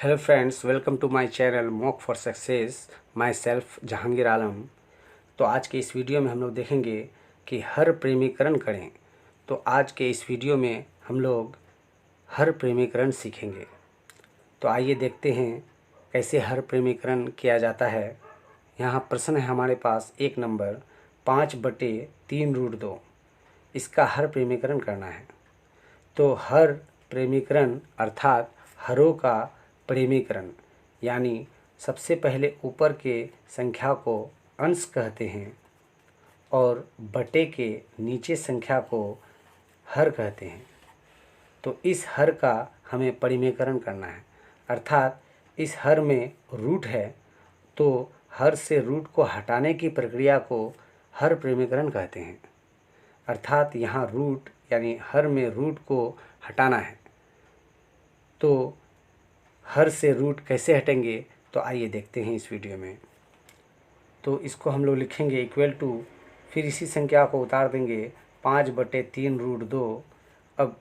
Hello friends, welcome to my channel mock for success. My self Jahangir Alam. तो आज के इस वीडियो में हम लोग देखेंगे कि हर प्रेमीकरण करें। तो आज के इस वीडियो में हम लोग हर प्रेमीकरण सीखेंगे। तो आइए देखते हैं कैसे हर प्रेमीकरण किया जाता है। यहाँ प्रश्न है हमारे पास 1 नंबर 5/3√2। इसका हर प्रेमीकरण करना है। तो हर प्रेमीकरण अर्थात हरों का प्रेमीकरण यानी सबसे पहले ऊपर के संख्या को अंश कहते हैं और बटे के नीचे संख्या को हर कहते हैं। तो इस हर का हमें परिमेकरण करना है, अर्थात इस हर में रूट है तो हर से रूट को हटाने की प्रक्रिया को हर प्रेमीकरण कहते हैं। अर्थात यहाँ रूट यानी हर में रूट को हटाना है। तो हर से रूट कैसे हटेंगे, तो आइए देखते हैं इस वीडियो में। तो इसको हम लोग लिखेंगे इक्वल टू, फिर इसी संख्या को उतार देंगे 5/3√2। अब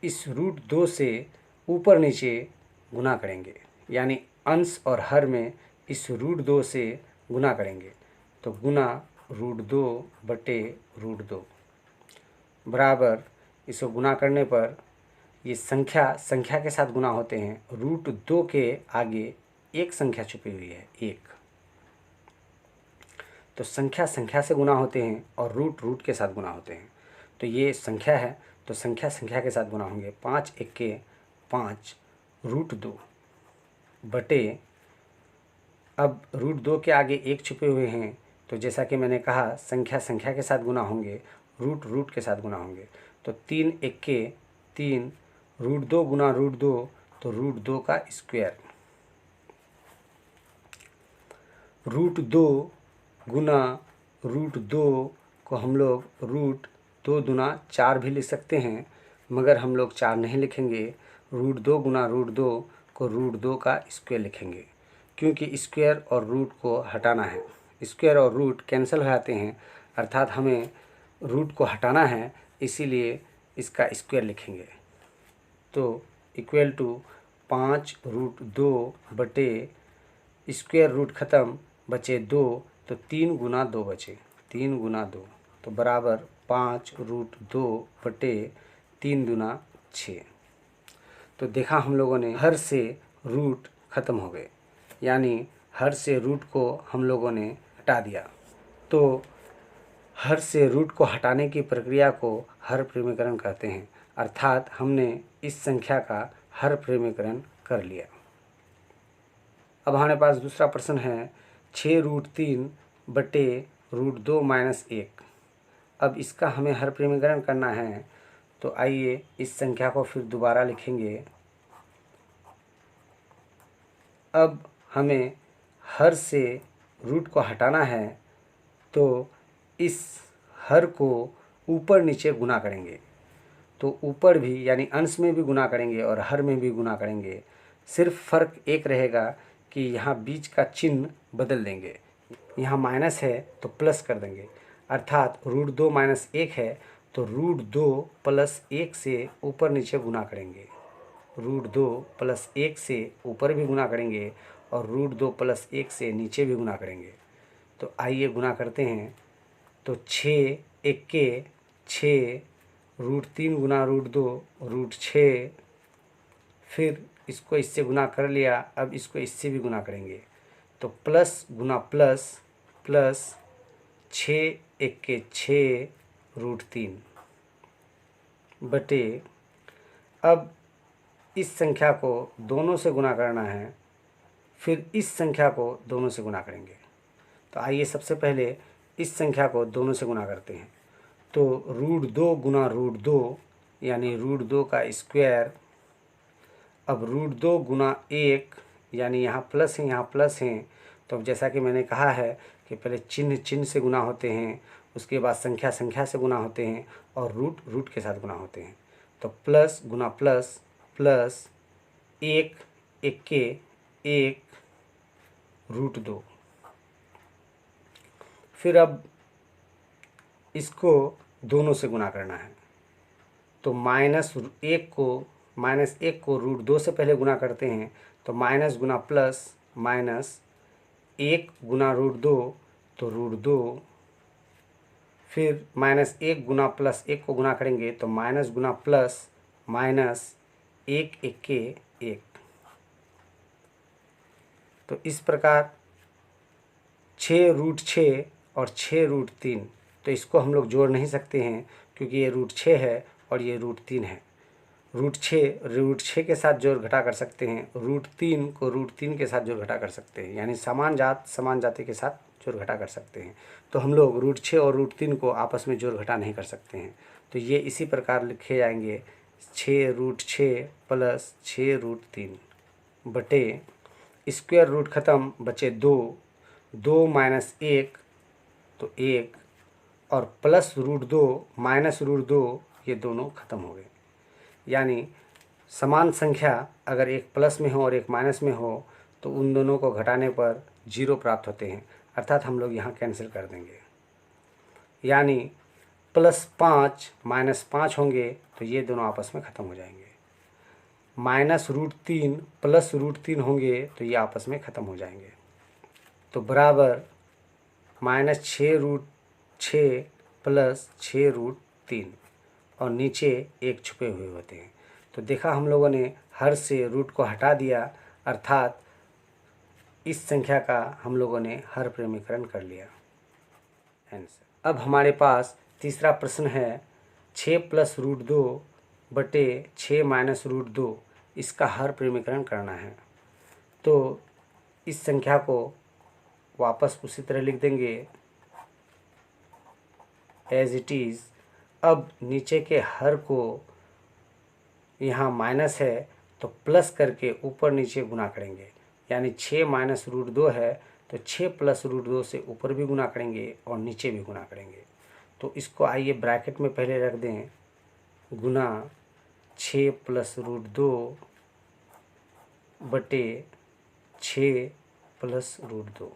इस √2 से ऊपर नीचे गुना करेंगे, यानी अंश और हर में इस √2 से गुना करेंगे। तो गुना √2/√2 बराबर, इसको गुना करने पर ये संख्या के साथ गुना होते हैं। √2 के आगे एक संख्या छुपी हुई है, 1। तो संख्या से गुना होते हैं और रूट के साथ गुना होते हैं। तो ये संख्या है तो संख्या के साथ गुना होंगे। 5 × 5 √2 बटे, अब √2 के आगे एक छुपे हुए हैं तो जैसा कि मैंने कहा संख्या के साथ गुना होंगे, रूट के साथ गुना होंगे। तो 3 × 3 √2 गुना √2 तो √2 का स्क्वायर। √2 गुना √2 को हम लोग √2×4 भी लिख सकते हैं, मगर हम लोग 4 नहीं लिखेंगे। √2 गुना √2 को √2 का स्क्वायर लिखेंगे, क्योंकि स्क्वायर और रूट को हटाना है। स्क्वायर और रूट कैंसिल हो जाते हैं, अर्थात हमें रूट को हटाना है, इसीलिए इसका स्क्वायर लिखेंगे। तो इक्वल टू 5√2 बटे स्क्वायर रूट ख़त्म, बचे 2, तो 3 गुना 2 बचे, 3 गुना 2 तो बराबर 5√2 बटे 3 दूना 6। तो देखा हम लोगों ने हर से रूट ख़त्म हो गए, यानी हर से रूट को हम लोगों ने हटा दिया। तो हर से रूट को हटाने की प्रक्रिया को हर प्रेमीकरण कहते हैं, अर्थात हमने इस संख्या का हर प्रेमीकरण कर लिया। अब हमारे पास दूसरा प्रश्न है 6√3 बटे √2 - 1। अब इसका हमें हर प्रेमीकरण करना है। तो आइए इस संख्या को फिर दोबारा लिखेंगे। अब हमें हर से रूट को हटाना है, तो इस हर को ऊपर नीचे गुना करेंगे। तो ऊपर भी यानी अंश में भी गुना करेंगे और हर में भी गुना करेंगे। सिर्फ फ़र्क एक रहेगा कि यहाँ बीच का चिन्ह बदल देंगे। यहाँ माइनस है तो प्लस कर देंगे, अर्थात √2 - 1 है तो √2 + 1 से ऊपर नीचे गुना करेंगे। √2 + 1 से ऊपर भी गुना करेंगे और √2 + 1 से नीचे भी गुना करेंगे। तो आइए गुना करते हैं। तो 6 × 6 √3 गुना √2 √6। फिर इसको इससे गुना कर लिया, अब इसको इससे भी गुना करेंगे। तो प्लस गुना प्लस, प्लस 6 × 6 √3 बटे, अब इस संख्या को दोनों से गुना करना है, फिर इस संख्या को दोनों से गुना करेंगे। तो आइए सबसे पहले इस संख्या को दोनों से गुना करते हैं। तो √2 गुना √2 यानी √2 का स्क्वायर। अब √2 गुना 1 यानी यहाँ प्लस है यहाँ प्लस है, तो जैसा कि मैंने कहा है कि पहले चिन्ह से गुना होते हैं, उसके बाद संख्या से गुना होते हैं और रूट के साथ गुना होते हैं। तो प्लस गुना प्लस, प्लस 1 × 1 √2। फिर अब इसको दोनों से गुना करना है। तो -1 को -1 को √2 से पहले गुना करते हैं तो माइनस गुना प्लस माइनस 1 गुना √2 तो √2, फिर -1 गुना +1 को गुना करेंगे तो माइनस गुना प्लस माइनस 1 1 1। तो इस प्रकार 6√6 और 6√3, तो इसको हम लोग जोड़ नहीं सकते हैं क्योंकि ये √6 है और ये √3 है। √6 के साथ जोड़ घटा कर सकते हैं, √3 को √3 के साथ जोड़ घटा कर सकते हैं, यानी समान जात समान जाति के साथ जोड़ घटा कर सकते हैं। तो हम लोग √6 और √3 को आपस में जोड़ घटा नहीं कर सकते हैं। तो ये इसी प्रकार लिखे जाएंगे 6√6 प्लस 6√3 बटे स्क्वायर रूट ख़त्म बचे 2 -1 तो 1 और प्लस √2 माइनस √2 ये दोनों ख़त्म हो गए। यानी समान संख्या अगर एक प्लस में हो और एक माइनस में हो तो उन दोनों को घटाने पर 0 प्राप्त होते हैं, अर्थात हम लोग यहाँ कैंसिल कर देंगे। यानी +5 -5 होंगे तो ये दोनों आपस में ख़त्म हो जाएंगे। -√3 प्लस √3 होंगे तो ये आपस में ख़त्म हो जाएंगे। तो बराबर -6√6 प्लस 6√3 और नीचे 1 छुपे हुए होते हैं। तो देखा हम लोगों ने हर से रूट को हटा दिया, अर्थात इस संख्या का हम लोगों ने हर प्रेमीकरण कर लिया। आंसर। अब हमारे पास तीसरा प्रश्न है 6 + √2 बटे 6 - √2, इसका हर प्रेमीकरण करना है। तो इस संख्या को वापस उसी तरह लिख देंगे एज इट इज़। अब नीचे के हर को यहाँ माइनस है तो प्लस करके ऊपर नीचे गुना करेंगे, यानी 6 - √2 है तो 6 + √2 से ऊपर भी गुना करेंगे और नीचे भी गुना करेंगे। तो इसको आइए ब्रैकेट में पहले रख दें, गुना 6 + √2 बटे 6 + √2,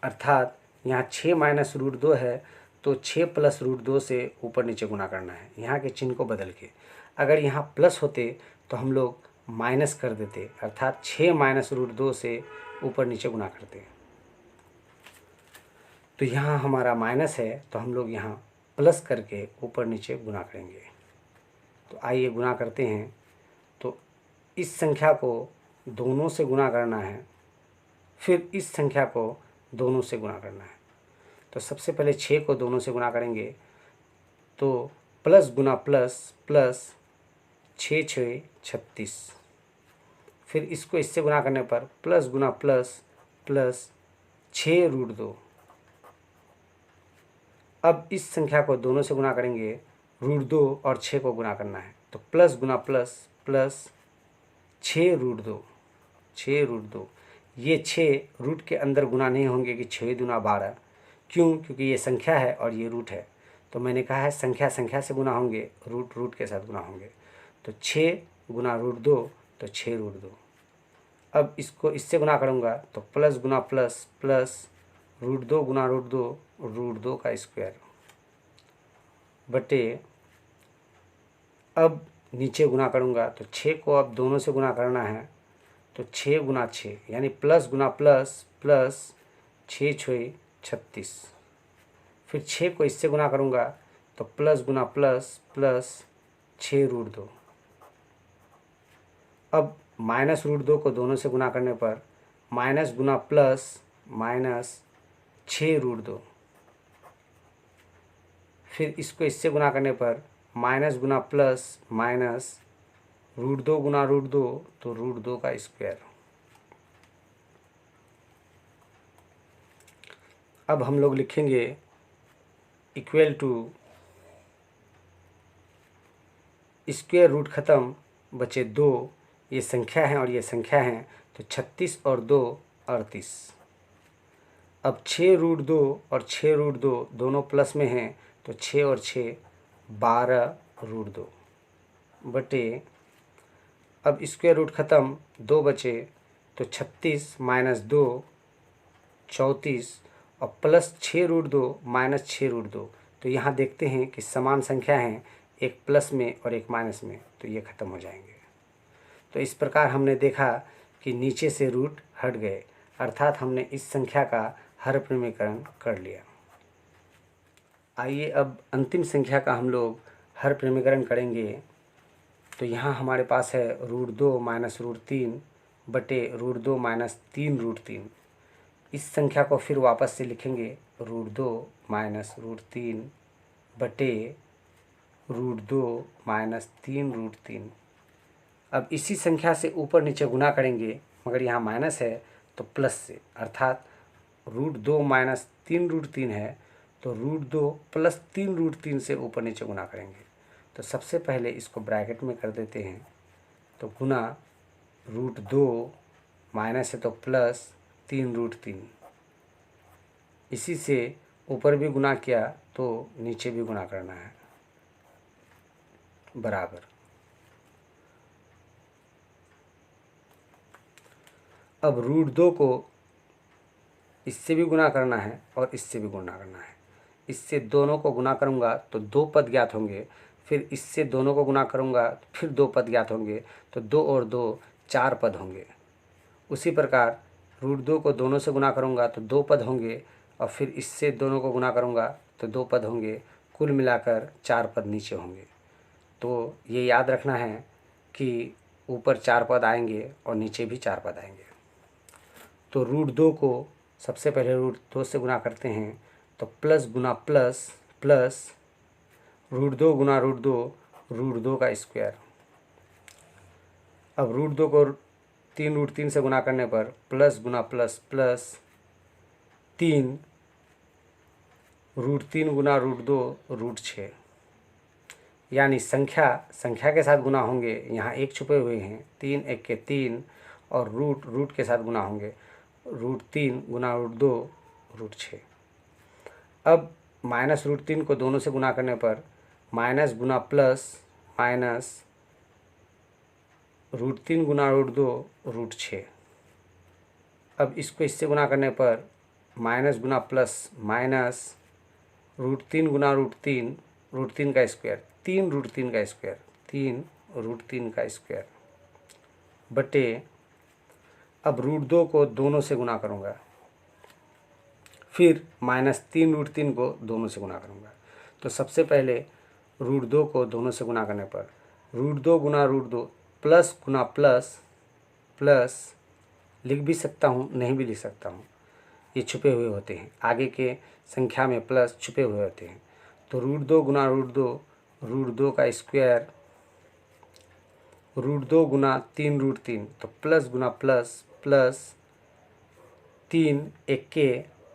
अर्थात यहाँ 6 - √2 है तो 6 + √2 से ऊपर नीचे गुना करना है, यहाँ के चिन्ह को बदल के। अगर यहाँ प्लस होते तो हम लोग माइनस कर देते, अर्थात 6 - √2 से ऊपर नीचे गुना करते। तो यहाँ हमारा माइनस है तो हम लोग यहाँ प्लस करके ऊपर नीचे गुना करेंगे। तो आइए गुना करते हैं। तो इस संख्या को दोनों से गुना करना है, फिर इस संख्या को दोनों से गुना करना है। तो सबसे पहले 6 को दोनों से गुना करेंगे तो प्लस गुना प्लस प्लस 6 6 36, फिर इसको इससे गुना करने पर प्लस गुना प्लस प्लस 6√2। अब इस संख्या को दोनों से गुना करेंगे, √2 और 6 को गुना करना है तो प्लस गुना प्लस प्लस 6√2 6√2। ये 6 रूट के अंदर गुना नहीं होंगे कि 6 दूना 12, क्यों? क्योंकि ये संख्या है और ये रूट है। तो मैंने कहा है संख्या संख्या से गुना होंगे, रूट रूट के साथ गुना होंगे। तो 6 गुना √2 तो 6√2। अब इसको इससे गुना करूँगा तो प्लस गुना प्लस प्लस √2 गुना √2 √2 का स्क्वायर बटे, अब नीचे गुना करूँगा तो 6 को अब दोनों से गुना करना है तो 6 गुना 6 यानी प्लस गुना प्लस प्लस 6 6 36, फिर 6 को इससे गुना करूँगा तो प्लस गुना प्लस प्लस 6√2। अब माइनस √2 को दोनों से गुना करने पर माइनस गुना प्लस माइनस 6√2, फिर इसको इससे गुना करने पर माइनस गुना प्लस माइनस √2 गुना √2 तो √2 का स्क्वायर। अब हम लोग लिखेंगे इक्वल टू स्क्वायर रूट ख़त्म बचे 2, ये संख्या है और ये संख्या है तो 36 और 2 38। अब 6√2 और 6√2 दोनों प्लस में हैं तो 6 और 6 12√2 बटे, अब स्क्वायर रूट ख़त्म 2 बचे तो 36 - 2 34 और प्लस 6√2 - 6√2 तो यहाँ देखते हैं कि समान संख्या हैं, एक प्लस में और एक माइनस में, तो ये ख़त्म हो जाएंगे। तो इस प्रकार हमने देखा कि नीचे से रूट हट गए, अर्थात हमने इस संख्या का हर प्रमेयकरण कर लिया। आइए अब अंतिम संख्या का हम लोग हर प्रमेयकरण करेंगे। तो यहाँ हमारे पास है √2 माइनस √3 बटे √2 माइनस 3 √3। इस संख्या को फिर वापस से लिखेंगे √2 माइनस √3 बटे √2 माइनस 3 √3। अब इसी संख्या से ऊपर नीचे गुना करेंगे, मगर यहाँ माइनस है तो प्लस से, अर्थात √2 माइनस 3 √3 है तो √2 प्लस 3 √3 से ऊपर नीचे गुना करेंगे। तो सबसे पहले इसको ब्रैकेट में कर देते हैं, तो गुना √2 माइनस है तो प्लस 3 √3। इसी से ऊपर भी गुना किया तो नीचे भी गुना करना है, बराबर। अब √2 को इससे भी गुना करना है और इससे भी गुना करना है। इससे दोनों को गुना करूँगा तो 2 पद ज्ञात होंगे, फिर इससे दोनों को गुना करूँगा फिर 2 पद ज्ञात होंगे, तो 2 और 2 4 पद होंगे। उसी प्रकार √2 को दोनों से गुना करूँगा तो 2 पद होंगे, और फिर इससे दोनों को गुना करूँगा तो 2 पद होंगे, कुल मिलाकर 4 पद नीचे होंगे। तो ये याद रखना है कि ऊपर 4 पद आएंगे और नीचे भी 4 पद आएंगे। तो √2 को सबसे पहले √2 से गुना करते हैं, तो प्लस गुना प्लस प्लस √2 गुना √2 √2 का स्क्वायर। अब √2 को 3 √3 से गुना करने पर प्लस गुना प्लस प्लस 3 √3 गुना √2 √6, यानी संख्या के साथ गुना होंगे। यहाँ एक छुपे हुए हैं, 3 1 के 3, और रूट के साथ गुना होंगे, √3 गुना √2 √6। अब माइनस √3 को दोनों से गुना करने पर माइनस गुना प्लस माइनस √3 गुना √2 √6। अब इसको इससे गुना करने पर माइनस गुना प्लस माइनस √3 गुना √3 का स्क्वायर, 3 √3 का स्क्वायर, 3 √3 का स्क्वायर बटे, अब √2 को दोनों से गुना करूँगा, फिर माइनस 3 √3 को दोनों से गुना करूँगा। तो सबसे पहले √2 को दोनों से गुना करने पर √2 गुना √2 प्लस गुना प्लस प्लस, लिख भी सकता हूँ नहीं भी लिख सकता हूँ, ये छुपे हुए होते हैं, आगे के संख्या में प्लस छुपे हुए होते हैं। तो √2 गुना √2 का स्क्वायर, √2 गुना 3 √3, तो प्लस गुना प्लस प्लस 3 1 के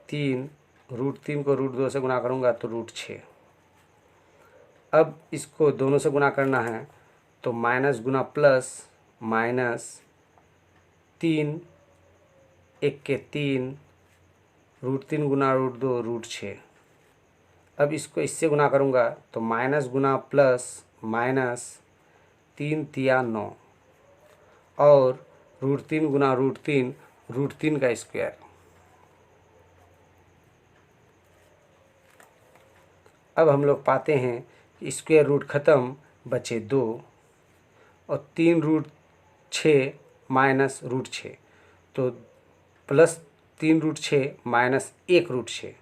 3, √3 को √2 से गुना करूँगा तो √6। अब इसको दोनों से गुना करना है, तो माइनस गुना प्लस माइनस 3 1 के 3, √3 गुना √2 √6। अब इसको इससे गुना करूँगा तो माइनस गुना प्लस माइनस 3 तिया 9, और √3 गुना √3 का स्क्वायर। अब हम लोग पाते हैं कि स्क्वायर रूट ख़त्म, बचे 2, और 3 √6 माइनस √6, तो प्लस 3 √6 माइनस 1 √6।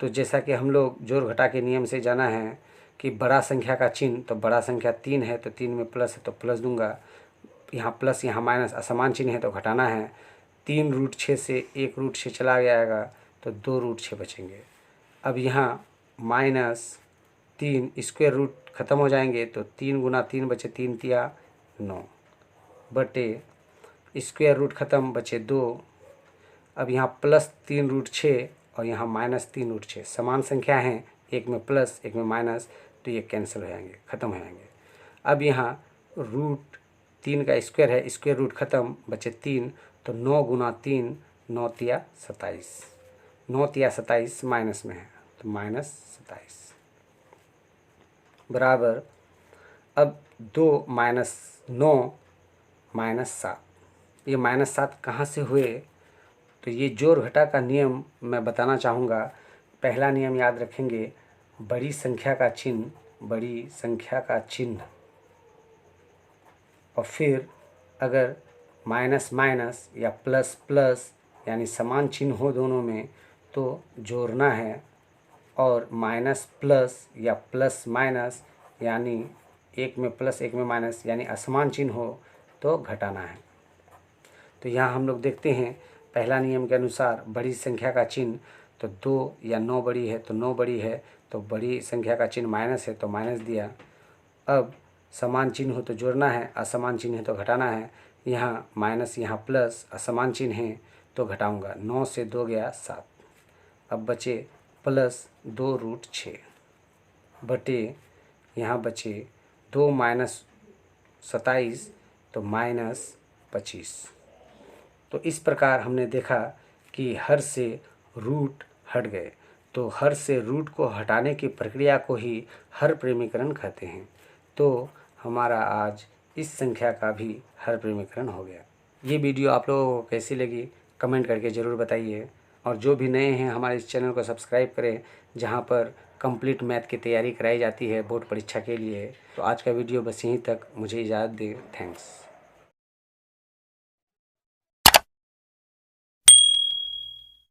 तो जैसा कि हम लोग जोड़ घटा के नियम से जाना है कि बड़ा संख्या का चिन्ह, तो बड़ा संख्या 3 है तो 3 में प्लस है तो प्लस दूंगा, यहाँ प्लस यहाँ माइनस असमान चिन्ह है तो घटाना है। 3 √6 से 1 √6 चला जाएगा तो 2 √6 बचेंगे। अब यहाँ माइनस 3 स्क्वायर रूट ख़त्म हो जाएंगे, तो 3 गुना 3 बचे 3 तिया 9 बटे स्क्वायर रूट ख़त्म, बचे 2। अब यहाँ प्लस 3 √6 और यहाँ माइनस 3 √6, समान संख्या हैं, एक में प्लस एक में माइनस, तो ये कैंसिल हो जाएंगे, ख़त्म हो जाएंगे। अब यहाँ √3 का स्क्वायर है, स्क्वायर रूट ख़त्म, बचे 3, तो 9 गुना 3 9 तिया 27, 9 तिया 27 माइनस में है तो माइनस 27 बराबर। अब 2 माइनस 9 माइनस 7, ये माइनस 7 कहाँ से हुए? तो ये जोड़ घटा का नियम मैं बताना चाहूँगा। पहला नियम याद रखेंगे, बड़ी संख्या का चिन्ह और फिर अगर माइनस माइनस या प्लस प्लस यानी समान चिन्ह हो दोनों में तो जोड़ना है, और माइनस प्लस या प्लस माइनस यानी एक में प्लस एक में माइनस यानी असमान चिन्ह हो तो घटाना है। तो यहाँ हम लोग देखते हैं पहला नियम के अनुसार बड़ी संख्या का चिन्ह तो 2 या 9 बड़ी है तो 9 बड़ी है, तो बड़ी संख्या का चिन्ह माइनस है तो माइनस दिया। अब समान चिन्ह हो तो जोड़ना है, असमान चिन्ह है तो घटाना है। यहाँ माइनस यहाँ प्लस, असमान चिन्ह है तो घटाऊँगा। 9 से 2 गया 7। अब बचे प्लस 2√6 बटे यहाँ बचे 2 माइनस 27 तो माइनस 25। तो इस प्रकार हमने देखा कि हर से रूट हट गए, तो हर से रूट को हटाने की प्रक्रिया को ही हर प्रेमीकरण कहते हैं। तो हमारा आज इस संख्या का भी हर प्रेमीकरण हो गया। ये वीडियो आप लोगों को कैसी लगी कमेंट करके ज़रूर बताइए, और जो भी नए हैं हमारे इस चैनल को सब्सक्राइब करें, जहाँ पर कंप्लीट मैथ की तैयारी कराई जाती है बोर्ड परीक्षा के लिए। तो आज का वीडियो बस यहीं तक, मुझे इजाज़त दें। थैंक्स।